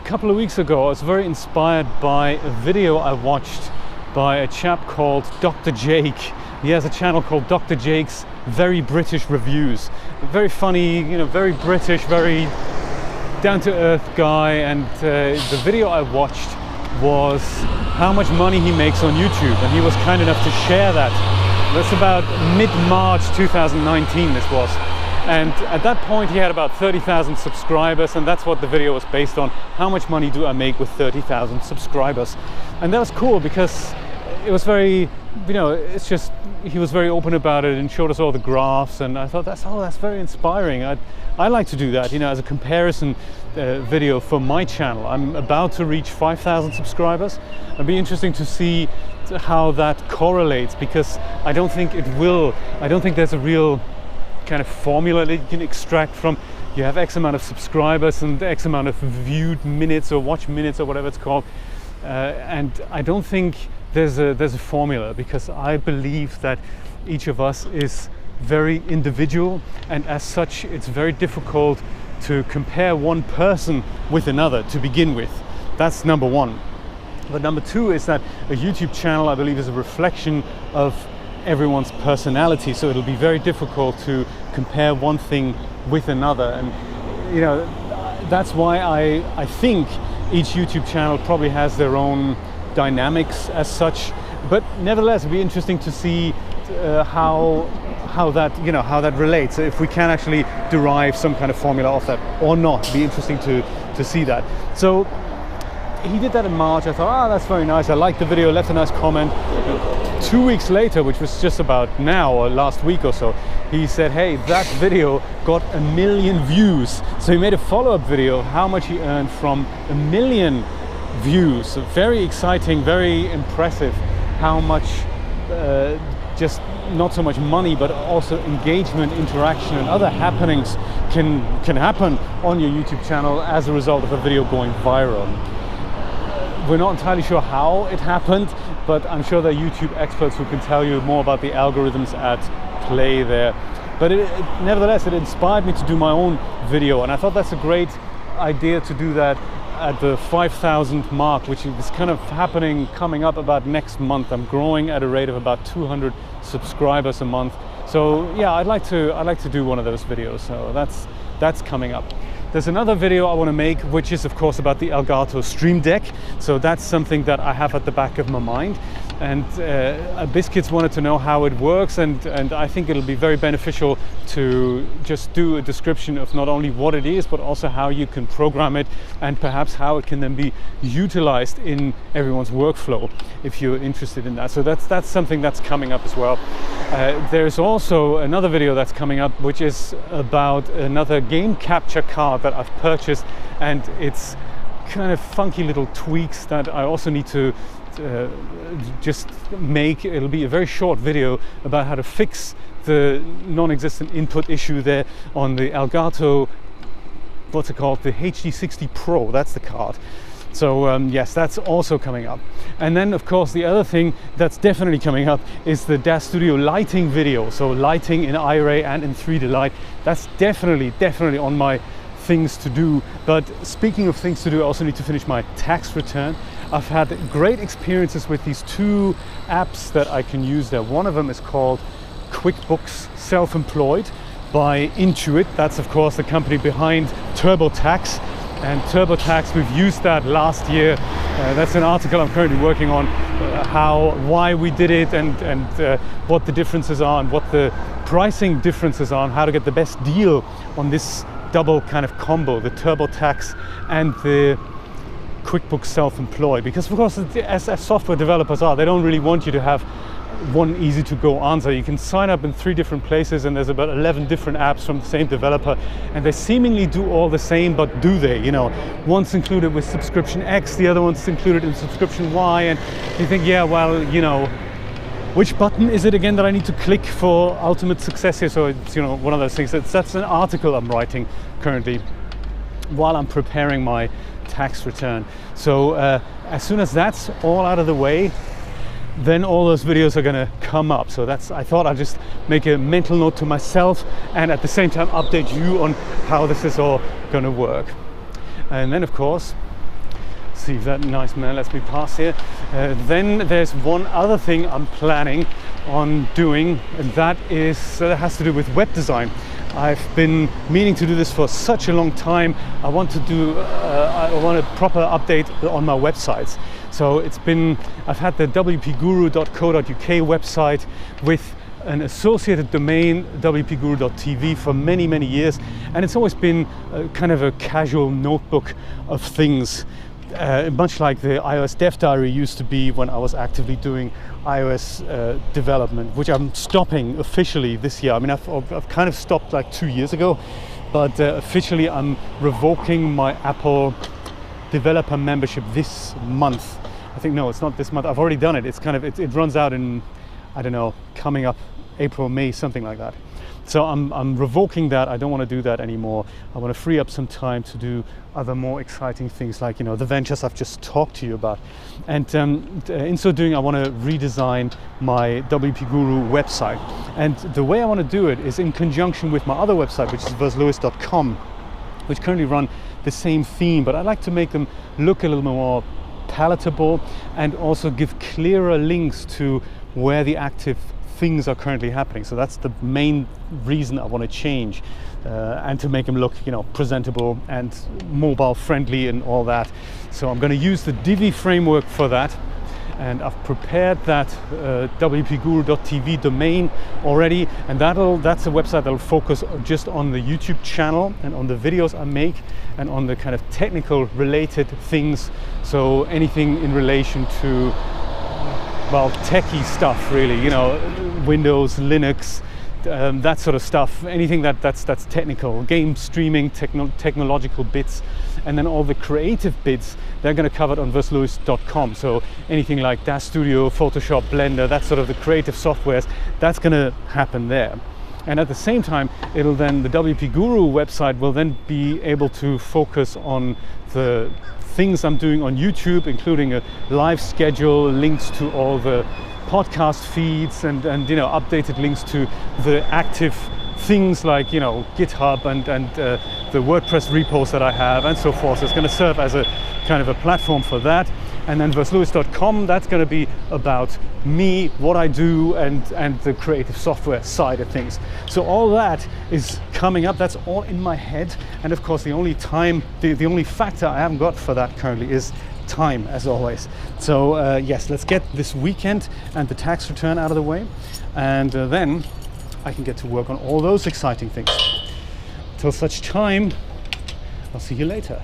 couple of weeks ago I was very inspired by a video I watched by a chap called Dr. Jake. He has a channel called Dr. Jake's Very British Reviews. Very funny, you know, very British, very down-to-earth guy, and the video I watched was how much money he makes on YouTube, and he was kind enough to share that. That's about mid-March 2019 this was. And at that point he had about 30,000 subscribers, and that's what the video was based on. How much money do I make with 30,000 subscribers? And that was cool because it was very, you know, it's just, he was very open about it and showed us all the graphs, and I thought that's very inspiring. I like to do that, you know, as a comparison video for my channel. I'm about to reach 5,000 subscribers. It'd be interesting to see how that correlates, because I don't think there's a real kind of formula that you can extract from. You have X amount of subscribers and X amount of viewed minutes or watch minutes or whatever it's called, and I don't think there's a formula, because I believe that each of us is very individual, and as such it's very difficult to compare one person with another to begin with. That's number one. But number two is that a YouTube channel, I believe, is a reflection of everyone's personality, so it'll be very difficult to compare one thing with another. And you know, that's why I think each YouTube channel probably has their own dynamics as such, but nevertheless it'd be interesting to see how that relates, if we can actually derive some kind of formula off that or not. It'd be interesting to see that. So he did that in March. I thought, that's very nice. I liked the video, left a nice comment. 2 weeks later, which was just about now or last week or so, he said, hey, that video got 1 million views. So he made a follow-up video of how much he earned from 1 million views. So very exciting, very impressive how much just not so much money, but also engagement, interaction, and other happenings can happen on your YouTube channel as a result of a video going viral. We're not entirely sure how it happened, but I'm sure there are YouTube experts who can tell you more about the algorithms at play there. But nevertheless, it inspired me to do my own video, and I thought that's a great idea to do that at the 5,000 mark, which is kind of coming up about next month. I'm growing at a rate of about 200 subscribers a month. So yeah, I'd like to do one of those videos. So that's coming up. There's another video I want to make, which is of course about the Elgato Stream Deck. So that's something that I have at the back of my mind. And Biscuits wanted to know how it works, and I think it'll be very beneficial to just do a description of not only what it is, but also how you can program it, and perhaps how it can then be utilized in everyone's workflow, if you're interested in that. So that's something that's coming up as well. There's also another video that's coming up, which is about another game capture card that I've purchased, and it's kind of funky little tweaks that I also need to just make. It'll be a very short video about how to fix the non-existent input issue there on the Elgato, what's it called, the HD60 Pro, that's the card. So yes, that's also coming up. And then of course the other thing that's definitely coming up is the DAZ Studio lighting video. So lighting in iRay and in 3D Light, that's definitely on my things to do. But speaking of things to do, I also need to finish my tax return. I've had great experiences with these two apps that I can use there. One of them is called QuickBooks Self-Employed by Intuit. That's of course the company behind TurboTax. And TurboTax, we've used that last year. That's an article I'm currently working on, why we did it, and what the differences are, and what the pricing differences are, and how to get the best deal on this double kind of combo, the TurboTax and the QuickBooks Self-Employed. Because of course, as software developers are, they don't really want you to have one easy to go answer. You can sign up in 3 different places, and there's about 11 different apps from the same developer, and they seemingly do all the same, but do they? You know, one's included with subscription X, the other one's included in subscription Y, and you think, yeah, well, you know, which button is it again that I need to click for ultimate success here? So it's, you know, one of those things. That's an article I'm writing currently while I'm preparing my tax return. So as soon as that's all out of the way, then all those videos are gonna come up. So I thought I'd just make a mental note to myself, and at the same time update you on how this is all gonna work. And then of course, see if that nice man lets me pass here. Then there's one other thing I'm planning on doing, and that has to do with web design. I've been meaning to do this for such a long time. I want a proper update on my websites. So I've had the wpguru.co.uk website with an associated domain, wpguru.tv, for many, many years, and it's always been kind of a casual notebook of things, much like the iOS Dev Diary used to be when I was actively doing iOS development, which I'm stopping officially this year. I mean, I've kind of stopped like 2 years ago, but officially I'm revoking my Apple developer membership this month. I think, no, it's not this month. I've already done it. It's kind of, it runs out in, I don't know, coming up April, May, something like that. So I'm revoking that. I don't want to do that anymore. I want to free up some time to do other more exciting things, like, you know, the ventures I've just talked to you about. And in so doing, I want to redesign my WP Guru website. And the way I want to do it is in conjunction with my other website, which is versluis.com, which currently run the same theme, but I like to make them look a little more palatable and also give clearer links to where the active things are currently happening. So that's the main reason I want to change, and to make them look, you know, presentable and mobile friendly and all that. So I'm going to use the Divi framework for that, and I've prepared that wpguru.tv domain already, and that's a website that'll focus just on the YouTube channel and on the videos I make and on the kind of technical related things. So anything in relation to, well, techie stuff, really, you know, Windows, Linux, that sort of stuff, anything that's technical, game streaming, technological bits, and then all the creative bits, they're going to cover it on versluis.com. So anything like DAZ Studio, Photoshop, Blender, that sort of the creative softwares, that's going to happen there. And at the same time, the WP Guru website will then be able to focus on the things I'm doing on YouTube, including a live schedule, links to all the podcast feeds, and you know, updated links to the active things like, you know, GitHub and the WordPress repos that I have and so forth. So it's going to serve as a kind of a platform for that. And then versluis.com, that's going to be about me, what I do, and the creative software side of things. So all that is coming up. That's all in my head. And of course, the only factor I haven't got for that currently is time, as always. So yes, let's get this weekend and the tax return out of the way, and then I can get to work on all those exciting things. Till such time, I'll see you later.